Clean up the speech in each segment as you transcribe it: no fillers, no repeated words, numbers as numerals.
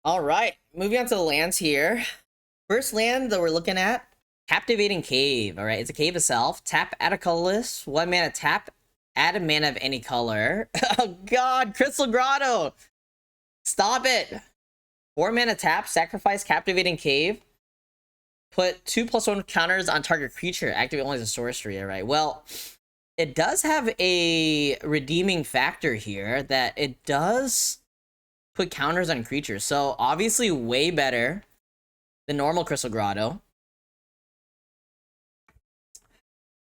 All right, moving on to the lands here. First land that we're looking at, Captivating Cave. All right, it's a cave itself. Tap, add a colorless. 1 mana tap, add a mana of any color. Oh god, Crystal Grotto! Stop it! 4 mana tap, sacrifice Captivating Cave. Put 2+1 counters on target creature. Activate only as a sorcery. All right, well, it does have a redeeming factor here that it does put counters on creatures. So obviously way better than normal Crystal Grotto.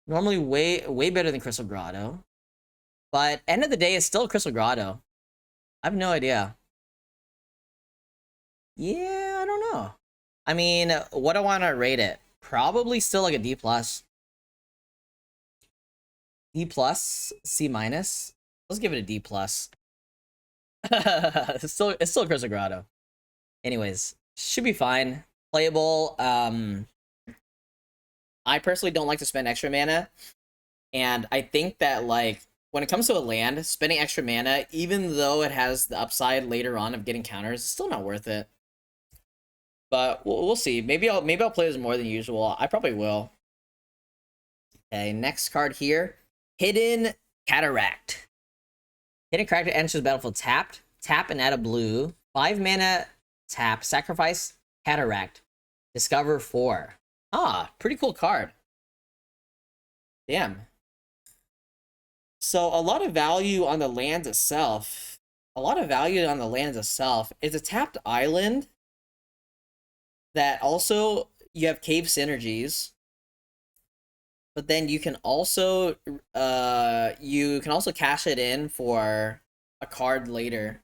Normally way better than Crystal Grotto. But end of the day, it's still Crystal Grotto. I have no idea. Yeah, I don't know. I mean, what do I want to rate it? Probably still like a D+. D+, C-. Let's give it a D+. it's still Crystal Grotto. Anyways, should be fine. Playable. I personally don't like to spend extra mana, and I think that like when it comes to a land, spending extra mana, even though it has the upside later on of getting counters, it's still not worth it. But we'll see. Maybe I'll play this more than usual. I probably will. Okay, next card here, Hidden Cataract. Hidden Cataract enters the battlefield tapped. Tap and add a blue. 5 mana tap. Sacrifice Cataract. Discover 4. Ah, pretty cool card. Damn. So a lot of value on the land itself. It's a tapped island that also you have cave synergies. But then you can also cash it in for a card later.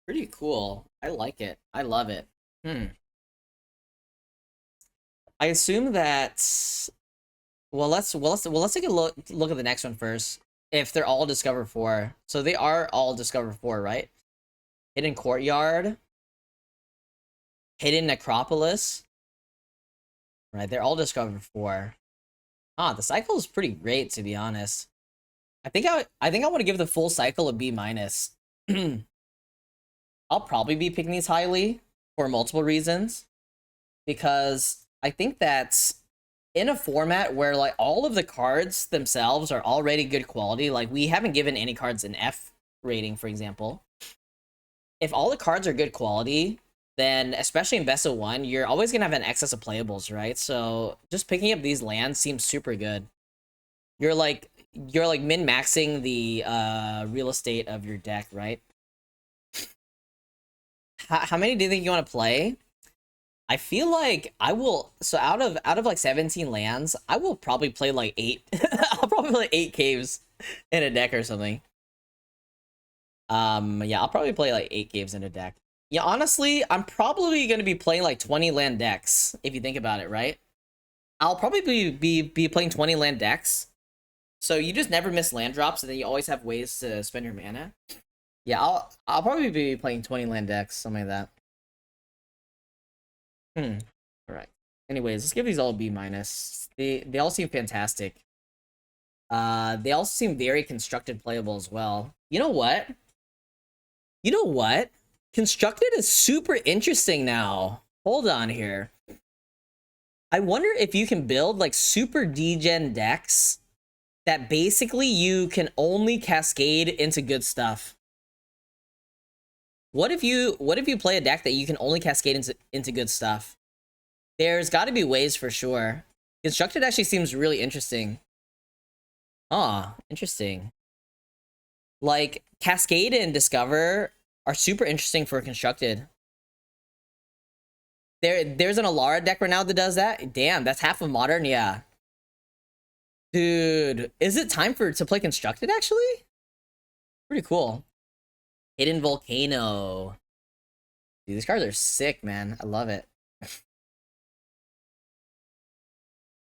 Pretty cool. I like it. I love it. I assume that. Well, let's take a look at the next one first. If they're all Discover 4, so they are all Discover 4, right? Hidden Courtyard, Hidden Necropolis, right? They're all Discover 4. Ah, the cycle is pretty great, to be honest. I think I want to give the full cycle a B-. I'll probably be picking these highly for multiple reasons, because I think that's in a format where like all of the cards themselves are already good quality. Like we haven't given any cards an F rating, for example. If all the cards are good quality, then especially in best of one, you're always gonna have an excess of playables, right? So just picking up these lands seems super good. You're like min-maxing the real estate of your deck, right? How many do you think you want to play? I feel like I will. So out of like 17 lands, I will probably play like 8. I'll probably play 8 caves in a deck or something. Yeah, I'll probably play like 8 caves in a deck. Yeah, honestly, I'm probably gonna be playing like 20 land decks if you think about it, right? I'll probably be playing 20 land decks. So you just never miss land drops, and then you always have ways to spend your mana. Yeah, I'll probably be playing 20 land decks, something like that. All right. Anyways, let's give these all a B-. They all seem fantastic. They also seem very constructed playable as well. You know what? Constructed is super interesting now. Hold on here. I wonder if you can build like super degen decks that basically you can only cascade into good stuff. What if you play a deck that you can only cascade into good stuff? There's got to be ways for sure. Constructed actually seems really interesting. Ah, interesting. Like Cascade and Discover are super interesting for Constructed. There's an Alara deck right now that does that. Damn, that's half of Modern, yeah. Dude, is it time to play Constructed actually? Pretty cool. Hidden Volcano. Dude, these cards are sick, man. I love it.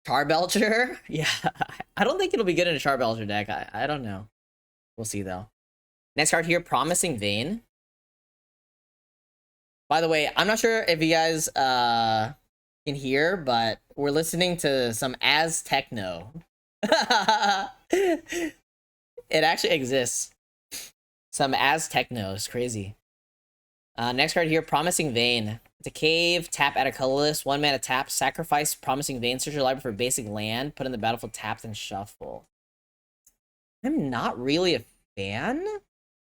Charbelcher? Yeah. I don't think it'll be good in a Charbelcher deck. I don't know. We'll see, though. Next card here, Promising Vein. By the way, I'm not sure if you guys can hear, but we're listening to some Aztechno. It actually exists. Some Aztechno is crazy. Next card here, Promising Vein. It's a cave, tap, add a colorless, 1 mana tap, sacrifice Promising Vein, search your library for basic land, put in the battlefield tapped and shuffle. I'm not really a fan.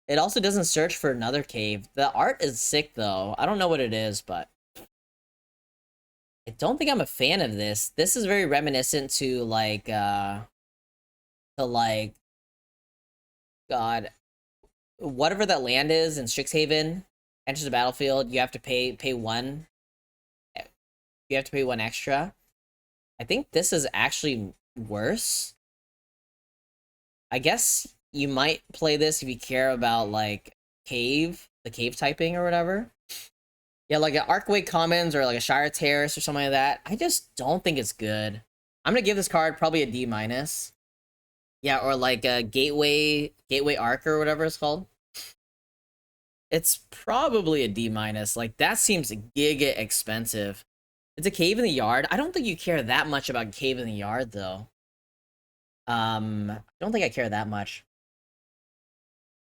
It also doesn't search for another cave. The art is sick though. I don't know what it is, but I don't think I'm a fan of this. This is very reminiscent to like God, whatever that land is in Strixhaven enters the battlefield, you have to pay one. You have to pay 1 extra. I think this is actually worse. I guess you might play this if you care about like the cave typing or whatever. Yeah, like an Arcway Commons or like a Shire Terrace or something like that. I just don't think it's good. I'm gonna give this card probably a D minus. Yeah, or like a Gateway Arc or whatever it's called. It's probably a D minus. Like that seems giga expensive. It's a cave in the yard. I don't think you care that much about cave in the yard though. I don't think I care that much.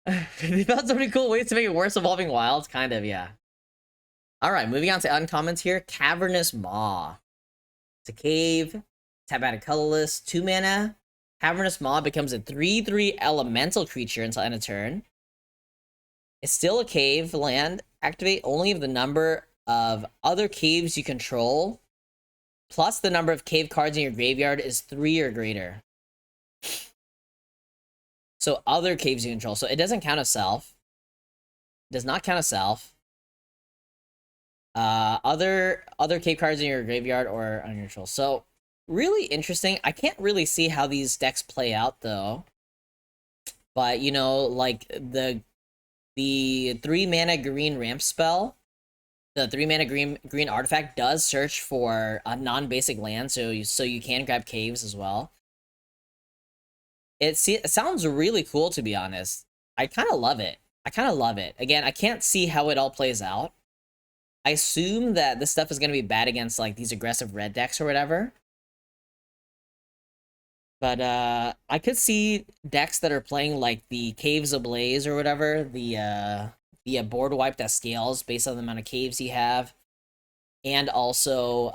They found so many cool ways to make it worse. Evolving Wilds, kind of, yeah. All right, moving on to uncommons here. Cavernous Maw. It's a cave. Tap out a colorless. 2 mana. Cavernous Maw becomes a 3/3 elemental creature until end of turn. It's still a cave land. Activate only if the number of other caves you control plus the number of cave cards in your graveyard is 3 or greater. So other caves you control. So it doesn't count as self. It does not count as self. Other cave cards in your graveyard or on your control. So really interesting. I can't really see how these decks play out though. But you know, like the 3 mana green ramp spell, the 3 mana green artifact does search for a non-basic land, so you can grab caves as well. It sounds really cool, to be honest. I kind of love it. Again, I can't see how it all plays out. I assume that this stuff is going to be bad against like these aggressive red decks or whatever. But I could see decks that are playing like the Caves Ablaze or whatever, the board wipe that scales based on the amount of caves you have, and also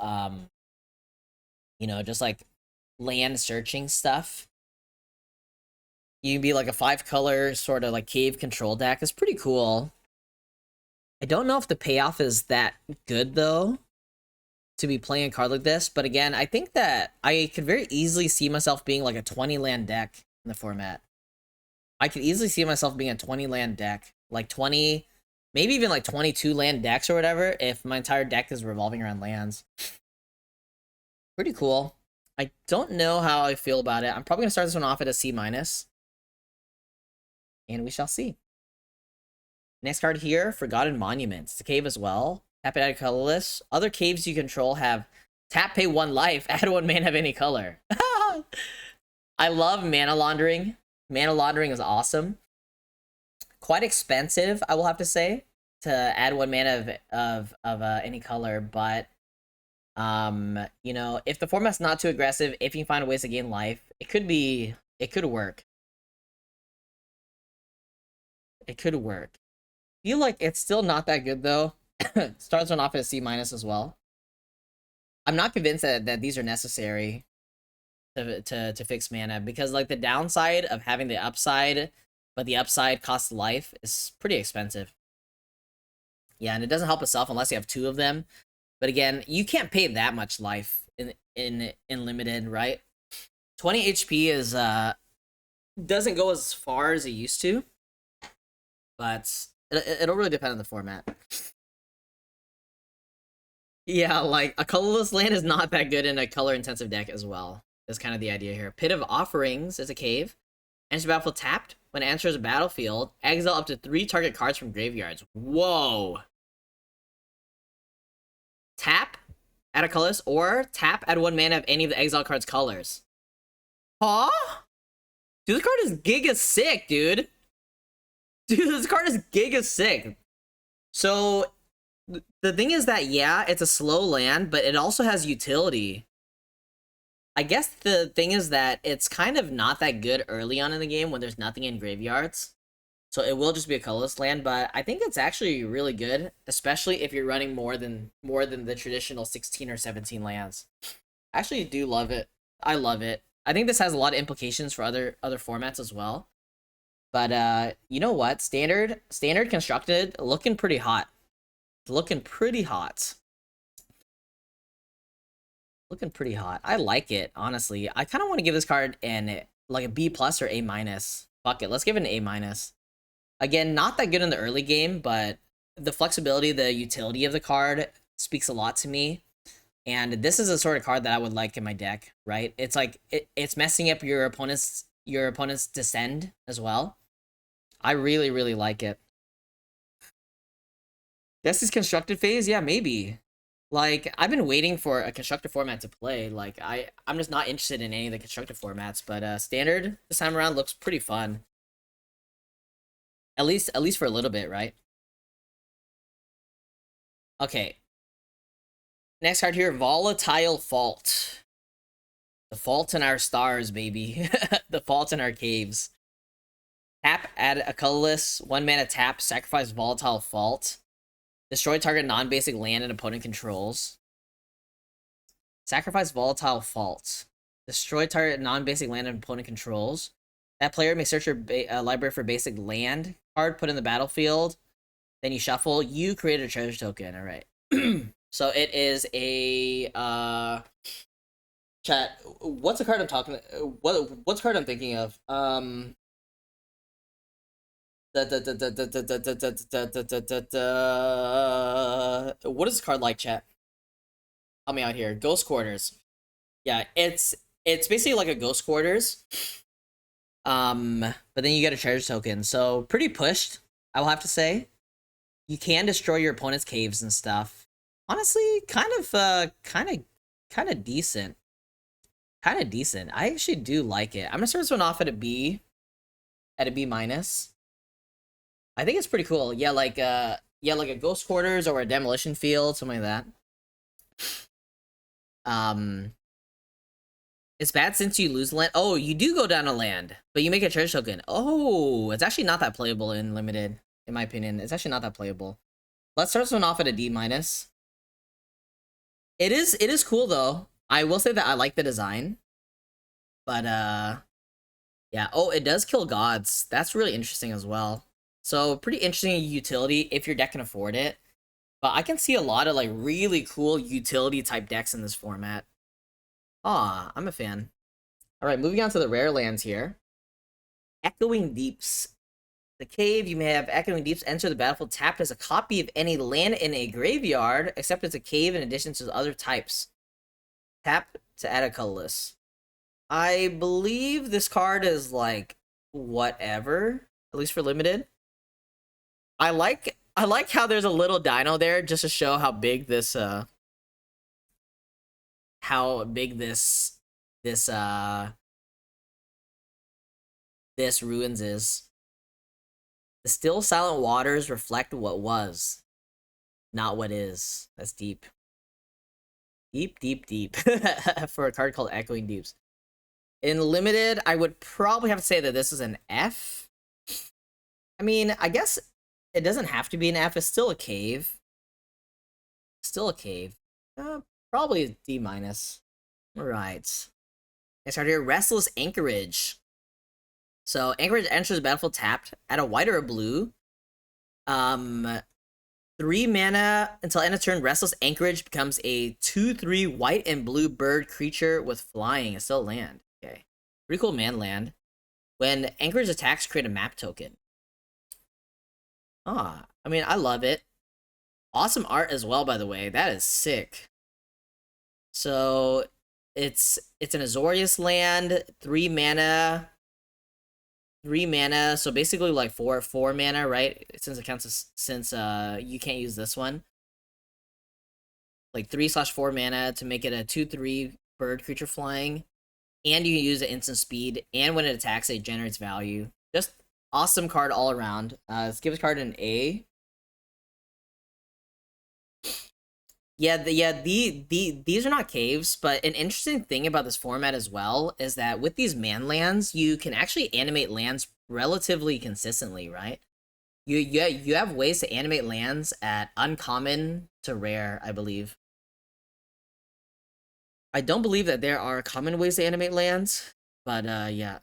you know, just like land searching stuff. You can be like a 5-color sort of like cave control deck. It's pretty cool. I don't know if the payoff is that good though, to be playing a card like this, but again, I think that I could very easily see myself being like a 20 land deck in the format. I could easily see myself being a 20 land deck, like 20, maybe even like 22 land decks or whatever, if my entire deck is revolving around lands. Pretty cool. I don't know how I feel about it. I'm probably gonna start this one off at a C minus, and we shall see. Next card here, Forgotten Monuments. It's a cave as well. Tap it, add colorless. Other caves you control have tap, pay 1 life, add 1 mana of any color. I love mana laundering. Mana laundering is awesome. Quite expensive, I will have to say, to add 1 mana of any color, but you know, if the format's not too aggressive, if you can find ways to gain life, it could work. It could work. Feel like it's still not that good though. Starts one off at a C minus as well. I'm not convinced that these are necessary to fix mana, because like the downside of having the upside, but the upside costs life, is pretty expensive. Yeah, and it doesn't help itself unless you have 2 of them. But again, you can't pay that much life in limited, right? 20 HP is doesn't go as far as it used to, but it'll really depend on the format. Yeah, like a colorless land is not that good in a color intensive deck as well. That's kind of the idea here. Pit of Offerings is a cave. Enters the battlefield tapped. When it enters a battlefield, exile up to 3 target cards from graveyards. Whoa! Tap, add a colorless, or tap, add 1 mana of any of the exile card's colors. Huh? Dude, this card is giga sick, dude. Dude, this card is giga sick. So, the thing is that, yeah, it's a slow land, but it also has utility. I guess the thing is that it's kind of not that good early on in the game when there's nothing in graveyards. So it will just be a colorless land, but I think it's actually really good, especially if you're running more than the traditional 16 or 17 lands. I actually do love it. I love it. I think this has a lot of implications for other formats as well. But you know what? Standard constructed, looking pretty hot. Looking pretty hot. Looking pretty hot. I like it, honestly. I kind of want to give this card like a B plus or A minus. Fuck it, let's give it an A minus. Again, not that good in the early game, but the flexibility, the utility of the card speaks a lot to me. And this is a sort of card that I would like in my deck, right? It's like it's messing up your opponent's descend as well. I really, really like it. Deathsie's constructed phase? Yeah, maybe. Like, I've been waiting for a constructed format to play. Like, I'm just not interested in any of the constructed formats, but standard this time around looks pretty fun. At least for a little bit, right? Okay. Next card here, Volatile Fault. The fault in our stars, baby. The fault in our caves. Tap, add a colorless, 1 mana tap, sacrifice Volatile Fault. Destroy target non-basic land and opponent controls. Sacrifice Volatile Fault. Destroy target non-basic land and opponent controls. That player may search your library for basic land card, put in the battlefield. Then you shuffle. You create a treasure token. All right. So it is a chat. What's the card I'm talking? What's the card I'm thinking of? What is this card like, chat? Help me out here. Ghost Quarters. Yeah, it's basically like a Ghost Quarters. But then you get a treasure token. So pretty pushed, I will have to say. You can destroy your opponent's caves and stuff. Honestly, kind of decent. Kind of decent. I actually do like it. I'm gonna start this one off at a B minus. I think it's pretty cool. Yeah, like a Ghost Quarters or a Demolition Field, something like that. It's bad since you lose land. Oh, you do go down a land, but you make a treasure token. Oh, it's actually not that playable in limited, in my opinion. It's actually not that playable. Let's start this one off at a D minus. It is cool though. I will say that I like the design. But yeah. Oh, it does kill gods. That's really interesting as well. So pretty interesting utility if your deck can afford it. But I can see a lot of like really cool utility type decks in this format. Ah, I'm a fan. All right, moving on to the rare lands here. Echoing Deeps. The cave, you may have Echoing Deeps enter the battlefield tapped as a copy of any land in a graveyard, except it's a cave in addition to other types. Tap to add a colorless. I believe this card is like whatever, at least for limited. I like how there's a little dino there just to show how big this this ruins is. The still silent waters reflect what was, not what is. That's deep. Deep for a card called Echoing Deeps. In limited, I would probably have to say that this is an F. I mean, I guess it doesn't have to be an F. It's still a cave. Still a cave. Probably D minus. All right. Next card here, Restless Anchorage. So Anchorage enters the battlefield tapped. Add a white or a blue. 3 mana until end of turn. Restless Anchorage becomes a 2/3 white and blue bird creature with flying. It's still land. Okay. Pretty cool man land. When Anchorage attacks, create a map token. Ah, I mean, I love it. Awesome art as well, by the way. That is sick. So it's an Azorius land, 3 mana. 3 mana, so basically like 4 mana, right? Since it counts as, since you can't use this one. Like 3/4 mana to make it a 2/3 bird creature flying. And you can use it instant speed, and when it attacks, it generates value. Just awesome card all around. Let's give this card an A. Yeah, these are not caves, but an interesting thing about this format as well is that with these man lands, you can actually animate lands relatively consistently, right? You have ways to animate lands at uncommon to rare, I believe. I don't believe that there are common ways to animate lands, but yeah,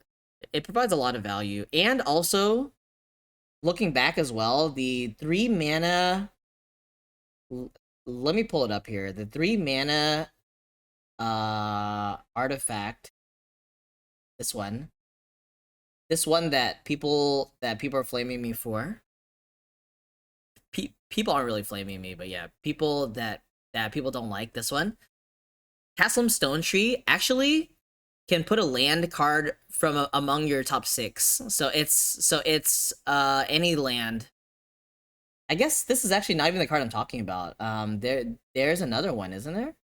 it provides a lot of value. And also, looking back as well, the 3 mana. Let me pull it up here. The 3 mana artifact. This one. This one that people are flaming me for. People aren't really flaming me, but yeah, people that people don't like this one. Haslam Stone Tree actually can put a land card from among your top 6. So it's any land. I guess this is actually not even the card I'm talking about. There's another one, isn't there?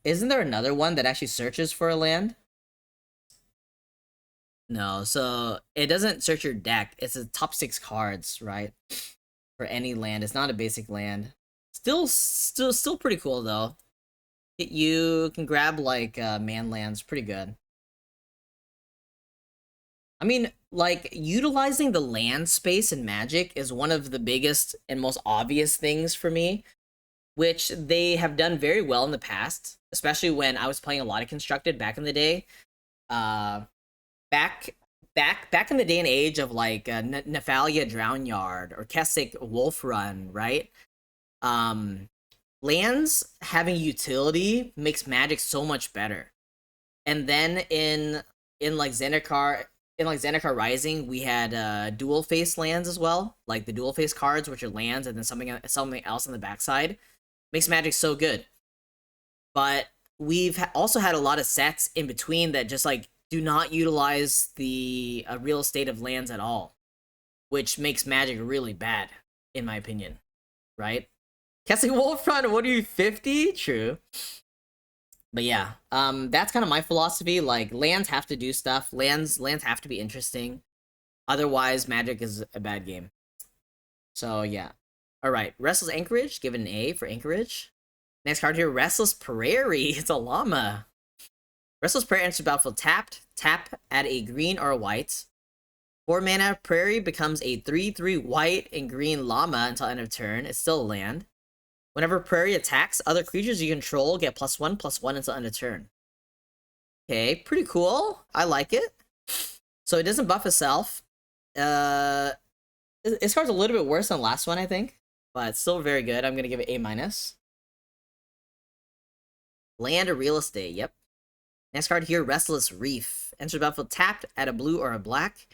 Isn't there another one that actually searches for a land? No, so it doesn't search your deck. It's the top 6 cards, right? For any land. It's not a basic land. Still pretty cool though. You can grab like man lands, pretty good. I mean, like utilizing the land space in Magic is one of the biggest and most obvious things for me, which they have done very well in the past, especially when I was playing a lot of Constructed back in the day. Back in the day and age of like Nephalia Drownyard or Kessick Wolf Run, right? Lands having utility makes Magic so much better. And then in Zendikar Rising, we had dual face lands as well, like the dual face cards, which are lands, and then something else on the backside. Makes Magic so good. But we've also had a lot of sets in between that just like do not utilize the real estate of lands at all, which makes Magic really bad, in my opinion. Right? Kessing Wolfrun, what are you, 50? True. But yeah, that's kind of my philosophy. Like, lands have to do stuff. Lands have to be interesting. Otherwise, Magic is a bad game. So yeah. Alright, Restless Anchorage, give it an A for Anchorage. Next card here, Restless Prairie. It's a llama. Restless Prairie enters the battlefield tapped. Tap, add a green or a white. 4 mana, Prairie becomes a 3/3 white and green llama until end of turn. It's still a land. Whenever Prairie attacks, other creatures you control get +1/+1 until end of turn. Okay, pretty cool. I like it. So it doesn't buff itself. This card's a little bit worse than the last one, I think. But still very good. I'm going to give it A-. Land or real estate, yep. Next card here, Restless Reef. Enter the battlefield tapped, add a blue or a black.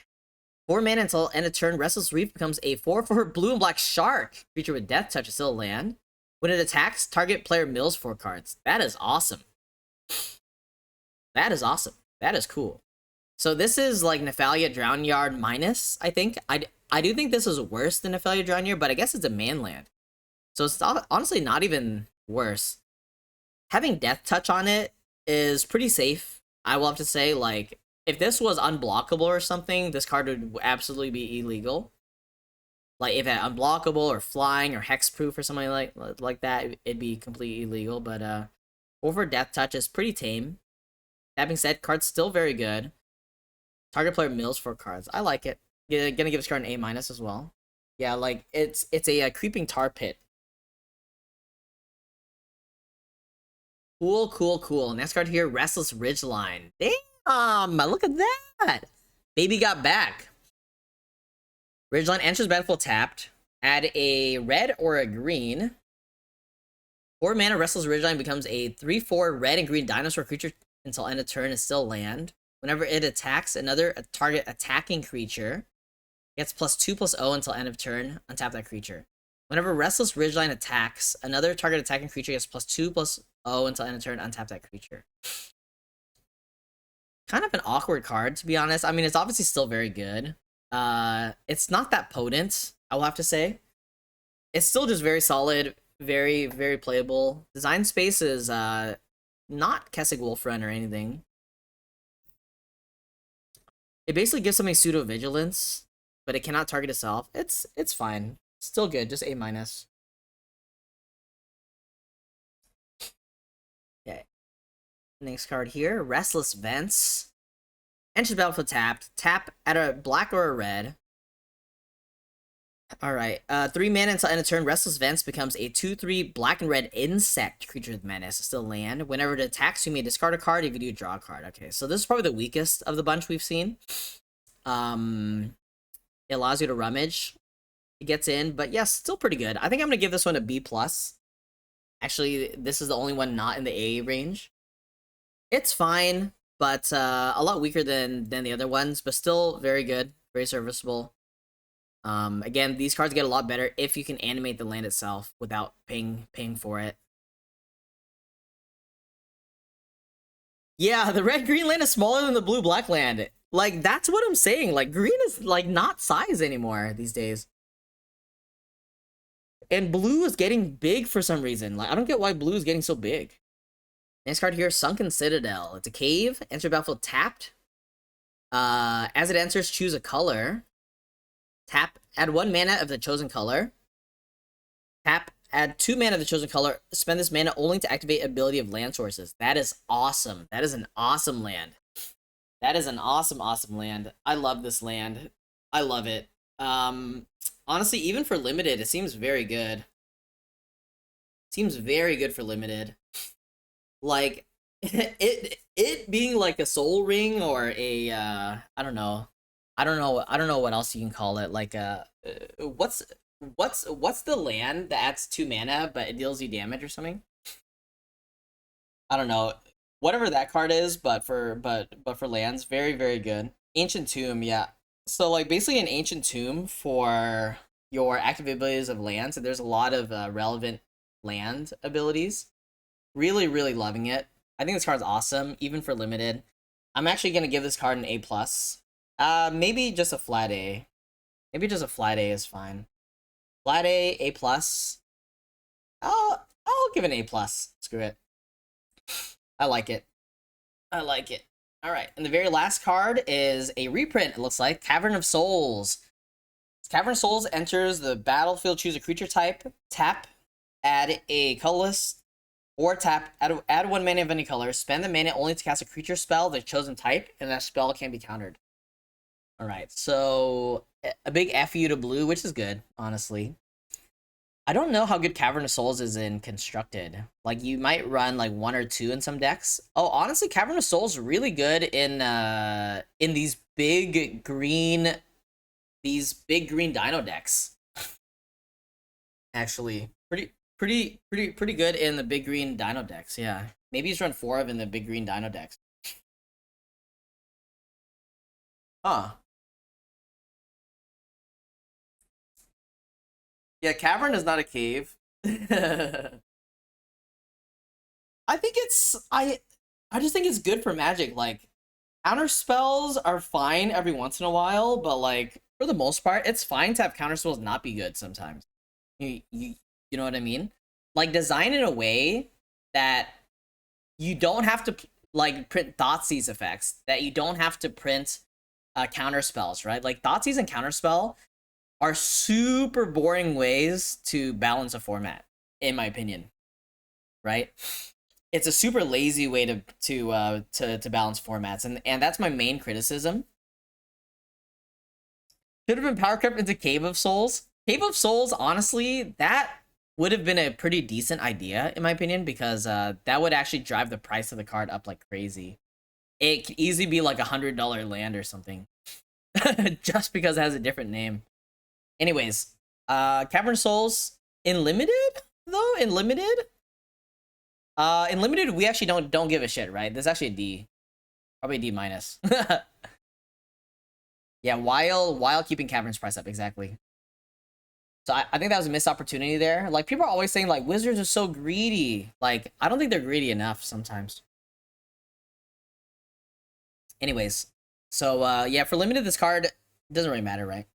4 mana until end of turn, Restless Reef becomes a 4/4 blue and black shark. Creature with Death Touch is still a land. When it attacks, target player mills 4 cards. That is awesome. That is awesome. That is cool. So this is like Nephalia Drownyard minus, I think. I do think this is worse than Nephalia Drownyard, but I guess it's a man land. So it's honestly not even worse. Having Death Touch on it is pretty safe. I will have to say, like, if this was unblockable or something, this card would absolutely be illegal. Like, if it had unblockable or flying or hexproof or something like that, it'd be completely illegal. But over Death Touch is pretty tame. That being said, card's still very good. Target player mills 4 cards. I like it. Yeah, gonna give this card an A- as well. Yeah, like it's a creeping tar pit. Cool. Next card here, Restless Ridgeline. Damn, look at that. Baby got back. Ridgeline enters battlefield tapped. Add a red or a green. 4 mana, Restless Ridgeline becomes a 3/4 red and green dinosaur creature until end of turn. Is still land. Whenever it attacks another target attacking creature, gets +2/+0 until end of turn. Untap that creature. Whenever Restless Ridgeline attacks, another target attacking creature gets +2/+0 until end of turn. Untap that creature. Kind of an awkward card, to be honest. I mean, it's obviously still very good. It's not that potent, I will have to say. It's still just very solid, very, very playable. Design space is not Kessig Wolfrun or anything. It basically gives something pseudo vigilance, but it cannot target itself. It's fine. Still good, just A-. Okay. Next card here, Restless Vents. Enters battlefield tapped. Tap at a black or a red. Alright, 3 mana until end of turn. Restless Vents becomes a 2/3 black and red insect creature with menace. Still land. Whenever it attacks, you may discard a card. If you do, draw a card. Okay, so this is probably the weakest of the bunch we've seen. It allows you to rummage. It gets in, but yes, still pretty good. I think I'm gonna give this one a B+. Actually, this is the only one not in the A range. It's fine, but a lot weaker than the other ones, but still very good, very serviceable. Again, these cards get a lot better if you can animate the land itself without paying for it. Yeah, the red-green land is smaller than the blue-black land. Like, that's what I'm saying. Like, green is, like, not size anymore these days. And blue is getting big for some reason. Like, I don't get why blue is getting so big. Next card here, Sunken Citadel. It's a cave. Enter battlefield tapped. As it enters, choose a color. Tap, add 1 mana of the chosen color. Tap, add 2 mana of the chosen color. Spend this mana only to activate ability of land sources. That is awesome. That is an awesome land. That is an awesome land. I love this land. I love it. Honestly, even for limited, it seems very good. Seems very good for limited. Like, it being like a soul ring or a I don't know what else you can call it. Like what's the land that adds 2 mana but it deals you damage or something? I don't know. Whatever that card is, but for lands, very, very good. Ancient Tomb, yeah. So like basically an Ancient Tomb for your active abilities of lands, and there's a lot of relevant land abilities. Really, really loving it. I think this card's awesome, even for limited. I'm actually gonna give this card an A+. Maybe just a flat A. Maybe just a flat A is fine. Flat A, A+. I'll give it an A+. Screw it. I like it. I like it. Alright, and the very last card is a reprint, it looks like. Cavern of Souls. Cavern of Souls enters the battlefield, choose a creature type, tap, add a colorless, or tap, add 1 mana of any color, spend the mana only to cast a creature spell of the chosen type, and that spell can be countered. Alright, so a big F you to blue, which is good, honestly. I don't know how good Cavern of Souls is in Constructed. Like, you might run, like, 1 or 2 in some decks. Oh, honestly, Cavern of Souls is really good in these big green dino decks. Actually, pretty good in the big green dino decks, yeah. Maybe he's run 4 of in the big green dino decks. Huh. Yeah, Cavern is not a cave. I think I just think it's good for Magic. Like, counter spells are fine every once in a while, but like for the most part, it's fine to have counter spells not be good sometimes. You know what I mean? Like, design in a way that you don't have to like print Thoughtseize effects, that you don't have to print counter spells, right? Like, Thoughtseize and counterspell are super boring ways to balance a format, in my opinion. Right? It's a super lazy way to balance formats, and that's my main criticism. Should have been power crept into Cave of Souls. Cave of Souls, honestly, that would have been a pretty decent idea, in my opinion, because that would actually drive the price of the card up like crazy. It could easily be like $100 land or something. Just because it has a different name. Anyways, Cavern Souls in limited though. In limited, we actually don't give a shit, right? There's actually a D, probably a D minus. Yeah, while keeping Cavern's price up, exactly. So I think that was a missed opportunity there. Like, people are always saying like Wizards are so greedy. Like, I don't think they're greedy enough sometimes. Anyways, so yeah, for limited, this card doesn't really matter, right?